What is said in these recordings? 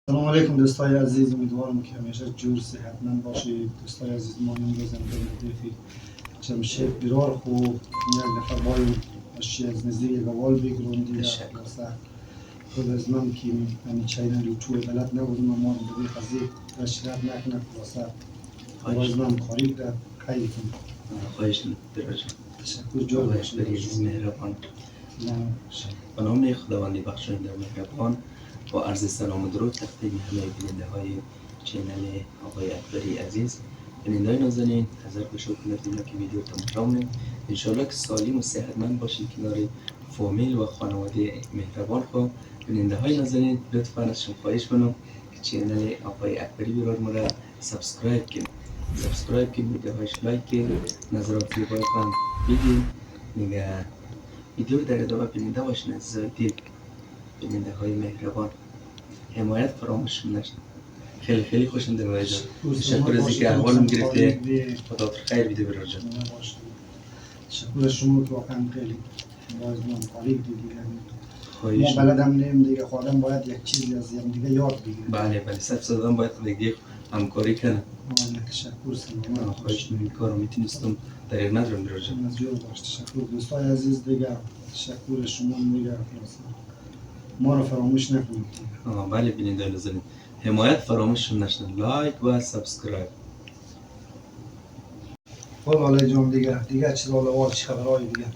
سلام علیکم دوستای عزیز، امیدوارم که همیشه جور صحتمند باشید. دوستای عزیز، ما امروز در ردیف جمشید برار خوب یک نفر باید اشی از نزدیک گوال بگیرون دیگه واسه خود از من که این چینل یوتیوب بلد نبودم اما در این قضیه نشریات نکنه واسه از من کاری در خیلی کنم. خواهش درجه تشکر جور باشید. عزیز مهربان به نام خداوند بخشاینده مهربان با عرض سلام و درود تقدیم همه بیننده های چینل آقای اکبری عزیز. بیننده های نازنین، حضر بشو کنید که ویدیو تمام انشالله که سالم و صحتمند باشید کنار فامیل و خانواده مهربان خود. بیننده های نازنین، لطفا از شما خواهش کنم که چینل آقای اکبری برار ما را سابسکرایب کنید. سابسکرایب کنید، ویدیوهایش لایک کنید، نظرات زیبای خواهم بگید. نگه ویدیو در ادامه بیننده باشین عزیزای دل، بیننده های مهربان. حمایت فراموش نشد. خیلی خیلی خوشم در وجه. تشکر از اینکه احوالم گرفته. خدا خیر بیده برای جان. تشکر از شما که واقعا خیلی باز من تعریف دیدید. خواهش ما بلدم نیم دیگه، خودم باید یک چیزی از هم دیگه یاد بگیرم. بله بله، صد باید دیگه همکاری کنم. تشکر سلام. خواهش می‌کنم میتونستم در ندارم برای جان. از جور باش. تشکر دوستای عزیز دیگه. تشکر شما دیگه. ما رو فراموش نکنید. بله بیننده نازنین، حمایت فراموش نشد. لایک و سابسکرایب. خب لاله جان دیگه چیز حالا چه خبرای دیگه؟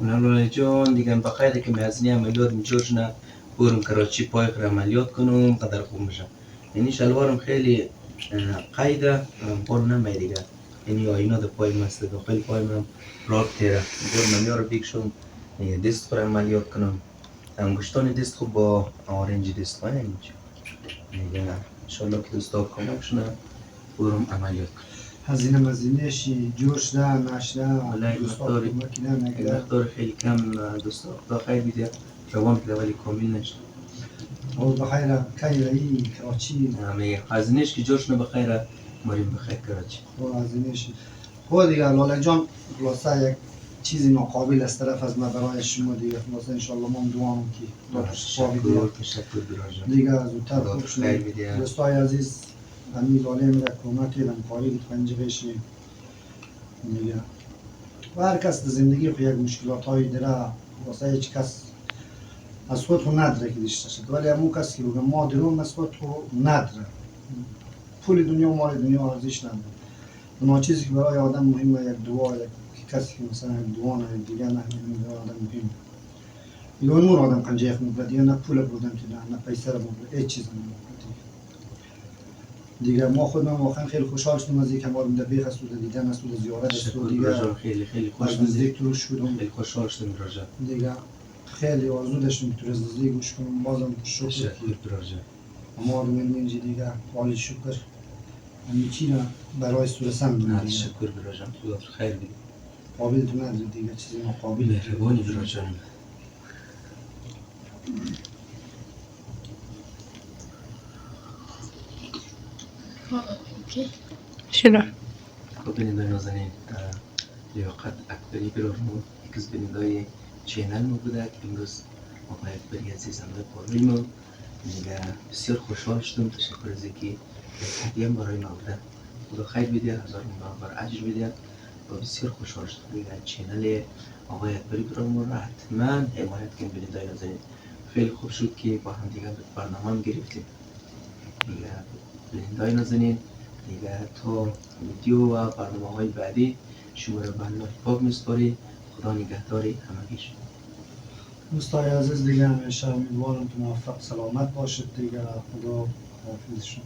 لاله جان دیگه بخیر که مزنی عملیات میجوش نه برم کراچی پای عملیات کنم قدر خوب میشم. یعنی شلوارم خیلی قیده برم نمی دیگه. یعنی آینا در پای مسته داخل پای من راب تیره برم نمیار بیکشم دست پر عملیات کنم. انگشتان دست خوب با آرنج دست کنم دیگه. انشالله که دوستا کمک شنه برم عملیات کنم. هزینه‌ش جوش نه نشده مقدار خیلی کم دوستا خدا خیر بیده روان بده ولی کامل نشد. او بخیر کی رایی کراچی هزینه‌اش که جوش نه بخیر مریم بخیر کراچی. هزینه‌اش خود دیگه لاله جان خلاصه یک چیزی ناقابل از طرف از ما برای شما دیگه. خلاصه ان شاء الله ما دعا می‌کنیم. تشکر برای دیگه زودتر خوب شد. دوستای عزیز همین لاله میره کمک کردم کاری پنج بشه دیگه. و هر کس در زندگی خود یک مشکلات‌های داره واسه هیچ کس از خود خود نداره که داشته شد، ولی همون کسی که بگه ما درون از خود خود نداره پول دنیا و مال دنیا ارزش نداره. اون چیزی که برای آدم مهمه یک دعا، یک کسی که مثلا یک دعا نه دیگه نه برای آدم مهمه. دیگه اون آدم کنجه خود دیگه نه پول بودم که نه پیسه رو بود هیچ چیز نمی‌بود دیگه. ما خود من واقعا خیلی خوشحال شدم از اینکه ما در بیخ است و دیدن است و زیارت است و دیگه خیلی خیلی خوش نزدیک تو شدم. خیلی خوشحال شدم راجع دیگه خیلی آرزو داشتم که تو نزدیک گوش کنم. بازم شکر راجع ما رو اینجا دیگه عالی شکر همین چی را برای سورسم دیگه. تشکر راجع خدا خیر بده. قابل تو نداره دیگه چیزی مقابل مهربانی راجع. شنو؟ خب بیننده نازنین، لیاقت اکبری برارمون یکی از بیننده چینل ما بوده که امروز آقای اکبری عزیز همراه پاروی ما دیگه. بسیار خوشحال شدم. تشکر از اینکه هدیه برای ما بوده. خدا خیر بده، هزار بار اجر بده و بسیار خوشحال شدم. دیگه چینل آقای اکبری برارمون را حتما حمایت کنید بیننده نازنین. خیلی خوب شد که با هم دیگه برنامه هم گرفتیم دیگه. بیننده نازنین دیگه تا ویدیو و برنامه‌های بعدی شما را به الله پاک می‌سپاریم. خدا نگهداری همگیش. دوستای عزیز دیگه همیشه امیدوارم که موفق سلامت باشید دیگه. خدا حافظ شما.